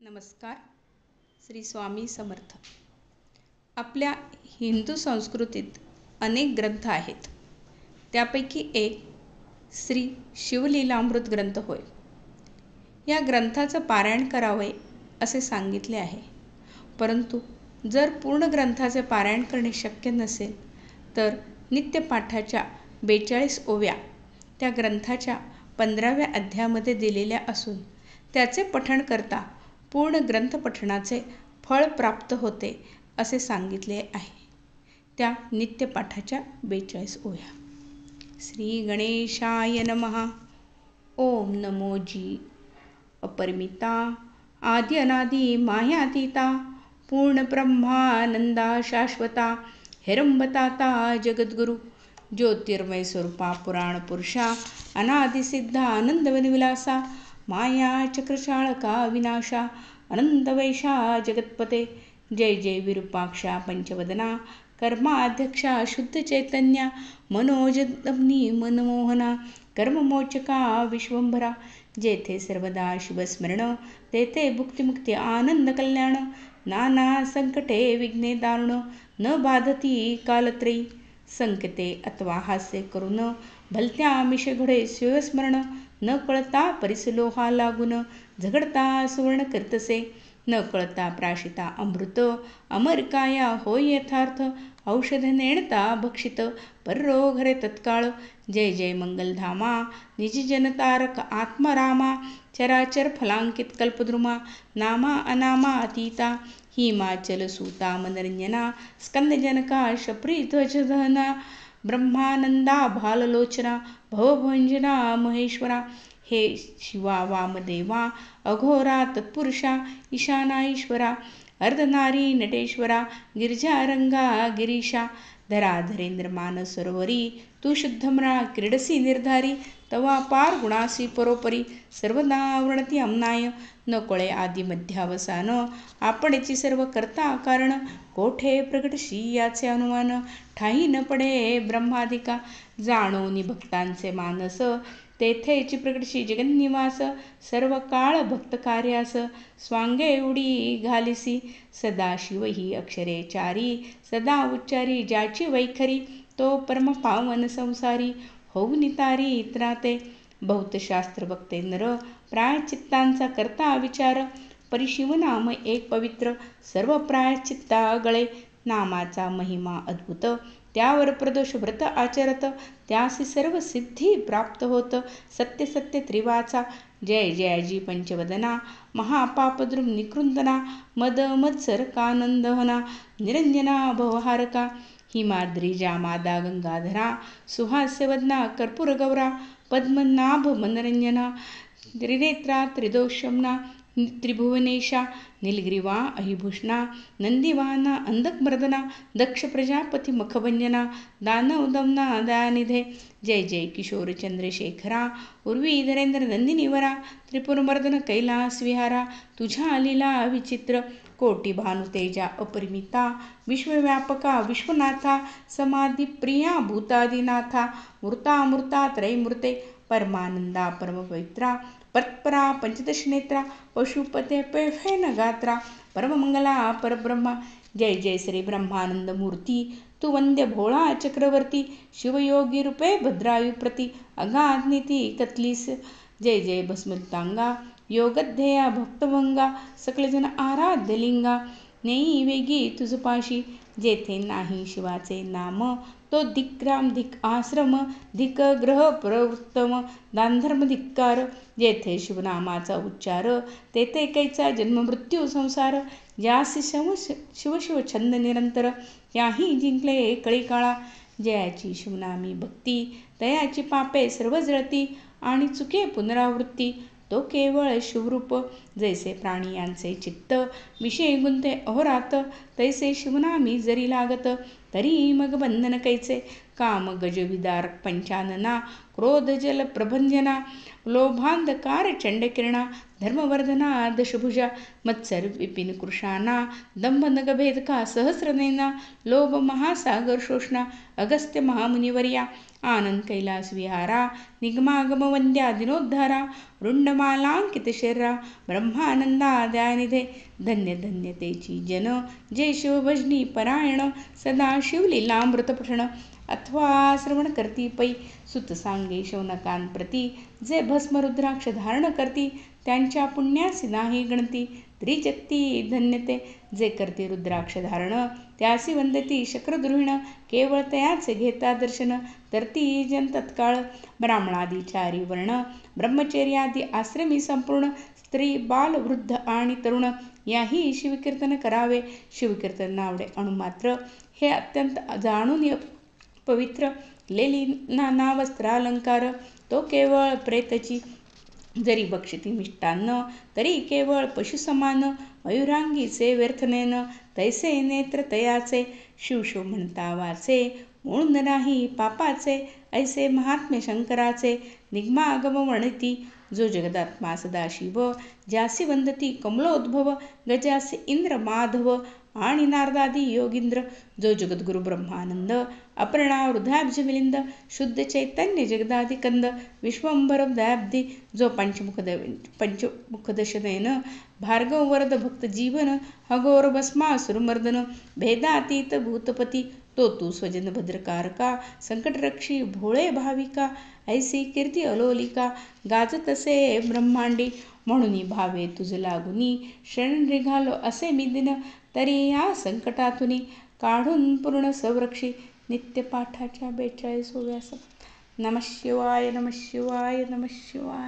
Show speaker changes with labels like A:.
A: नमस्कार. श्री स्वामी समर्थ. आपल्या हिंदू संस्कृतीत अनेक ग्रंथ आहेत. त्यापैकी एक श्री शिवलीलामृत ग्रंथ होय. या ग्रंथाचं पारायण करावे असे सांगितले आहे. परंतु जर पूर्ण ग्रंथाचे पारायण करणे शक्य नसेल तर नित्यपाठाच्या 42 ओव्या त्या ग्रंथाच्या 15व्या अध्यायामध्ये दिलेल्या असून त्याचे पठण करता पूर्ण ग्रंथपठणाचे फळ प्राप्त होते असे सांगितले आहे. त्या नित्यपाठाच्या 42 ओव्या. श्री गणेशाय नमः. ओम नमो जी अपरिमिता आदि अनादि मायातीता पूर्ण ब्रह्मानंदा शाश्वता हेरंबताता जगद्गुरु ज्योतिर्मय स्वरूपा पुराण पुरुषा अनादिसिद्धा आनंदवनविलासा माया चक्रशाळका विनाशा अनंतवैशा जगत्पते. जय जय विरूपाक्षा पंचवदना कर्माध्यक्षा शुद्ध चैतन्या मनोजदम्नी मनमोहना कर्ममोचका विश्वंभरा. जेथे सर्वदा शिवस्मरण तेथे भुक्तिमुक्ती आनंद कल्याण. नाना संकटे विघ्ने दारुण न बाधती कालत्रयी. संकटे अथवा हास्य करून भलत्या आमिषे घडे शिवस्मरण. न कळता परिसलोहा लागून झगडता सुवर्ण करतसे. न कळता प्राशिता अमृत अमरकाया होय यथार्थ. औषध नेणता भक्षित पररोग हरे तत्काळ. जय जय मंगलधामा निजजनतारक आत्मरामा चराचर फलांकित कल्पद्रुमा नामा अनामा अतीता हिमाचल सूता मनरंजना स्कंदजनका शप्रीध्वजधना ब्रह्मानंदा भाललोचना भवभंजना महेश्वरा. हे शिवा वामदेवा अघोरा तत्पुरुषा ईशाना ईश्वरा अर्धनारी नटेश्वरा गिरिजारंगा गिरीशा. धराधरेंद्र मानस सरोवरी तू शुद्धमरा क्रीडसी निर्धारी. तवा पार गुणासी परोपरी सर्वदा वृणती अमनाय. न कळे आदि मध्यावसान आपणची सर्व करता कारण. कोठे प्रगटशी याचे अनुमान ठाई न पडे ब्रह्मादिका. जाणोनी भक्तांचे मानस तेथेची प्रगटशी जगन्निवास. सर्व काळ भक्त कार्यास स्वांगे उडी घालिसी. सदाशिव ही अक्षरे चारी सदा उच्चारी ज्याची वैखरी. तो परम पावन संसारी होऊन तारी त्राते. बहुतशास्त्र बघते नर प्रायचित्तांचा करता विचार. परिशिवनाम एक पवित्र सर्व प्रायचित्ता गळे. नामाचा महिमा अद्भुत त्यावर प्रदोष व्रत आचरत. त्यासी सर्व सिद्धी प्राप्त होत सत्य सत्य त्रिवाचा. जय जयाजी पंचवदना महापापद्रुम निकृंदना मद मत्सर कानंदहना निरंजना भवहारका. हिमाद्रीजा मादा गंगाधरा सुहास्यवदना कर्पूर गौरा पद्मनाभ मनरंजना त्रिनेत्रा त्रिदोषमना त्रिभुवनेशा नीलग्रीवा अहिभूषणा नंदीवाहना अंधकमर्दना दक्ष प्रजापती मखभंजना दानव दमना दयानिधे. जय जय किशोर चंद्रशेखरा उर्वी धरेंद्र नंदिनीवरा त्रिपुरमर्दन कैलास विहारा. तुझ्या लीला विचित्र कोटी भानुतेजा अपरिमिता विश्वव्यापका विश्वनाथा समाधी प्रिया भूतादिनाथा. मूर्तामूर्ता त्रैमूर्ते परमानंदा परमपवित्रा पत्परा पंचदश नेत्रा पशुपते पैफेन गात्रा परममंगला परब्रह्मा. जय जय श्री ब्रह्मानंद मूर्ती तू वंद्य भोळा चक्रवर्ती. शिवयोगी रूपे भद्रायुप्रती अगाधनीती कतलीस. जय जय भस्मतांगा योगध्येया भक्तभंगा सकलजन आराध्यलिंगा. नेई वेगी तुझपाशी जेथे नाही शिवाचे नाम. तो धिक्राम धिक आश्रम धिक ग्रह प्रवृत्तम दानधर्म धिक्कार. जेथे शिवनामाचा उच्चार तेथे कैचा जन्ममृत्यू संसार. ज्यासी शिव शिव छंद निरंतर त्याही जिंकले कळीकाळा. जयाची शिवनामी भक्ती तयाची पापे सर्व जळती आणि चुके पुनरावृत्ती. तो केवळ शिवरूप जैसे प्राणी यांचे चित्त विषय गुंते अहोरात तैसे शिवनामी जरी लागत तरी मग बंधन कैचे. काम गजविदार पंचानना क्रोध जल प्रभंजना लोभांधकार चंडकिरणा धर्मवर्धना दशभुजा मत्सर विपिन कृशाना दंभ नगभेदका सहस्रनयना लोभ महासागर शोषणा अगस्त्य महामुनिवर्या आनंद कैलास विहारा निगमागम वंद्या दिनोद्धारा रुंडमालांकित शरीरा ब्रह्मानंदा दयानिधे धन्य धन्य तेची जन जे शिवभजनी परायण सदा शिवलीलामृत पठण अथवा श्रवण करती पै सुत सांगे शौनकांप्रती जे भस्म रुद्राक्ष धारण करती त्यांच्या पुण्यासी नाही गणती त्रिजगती धन्यते जे करते रुद्राक्ष धारण त्यासी वंदती शक्रद्रुहिण केवळ तयाचे घेता दर्शन तरती जन तत्काळ ब्राह्मणादी चारी वर्ण ब्रह्मचर्यादी आश्रमी संपूर्ण स्त्री बाल वृद्ध आणि तरुण याही शिवकीर्तन करावे. शिवकीर्तन नावडे अणुमात्र हे अत्यंत जाणून पवित्र लेली नाना वस्त्रालंकार तो केवळ प्रेतची जरी बक्षिती मिष्टान्न तरी केवळ पशुसमान मयुरांगीचे व्यर्थनेन तैसे नेत्र तयाचे शिवशिव म्हणता वाचे म्हणून नाही पापाचे ऐसे महात्म्य शंकराचे निगमागम वर्णिती जो जगदात्मा सदाशिव ज्यासी वंदती कमलोद्भव गजासी इंद्र माधव आणि नारदादी योगींद्र जो जगद्गुरु ब्रह्मानंद अपर्णा हृदयाब्ज मिलिंद शुद्ध चैतन्य जगदादिकंद विश्वंभर दयाब्दी जो पंचमुखदशनयन भार्गव वरद भक्त जीवन हगोर भस्मासुरमर्दन भेदातीत भूतपती तो तू स्वजन भद्रकारका संकटरक्षी भोळे भाविका ऐसी कीर्ती अलोलिका गाजतसे ब्रह्मांडी म्हणून भावे तुझ लागुनी शरण निघालो असे मी दिन तरी या संकटातुनी काढून पूर्ण संरक्षी नित्यपाठाच्या 42व्या नमः शिवाय नमः शिवाय नमः शिवाय.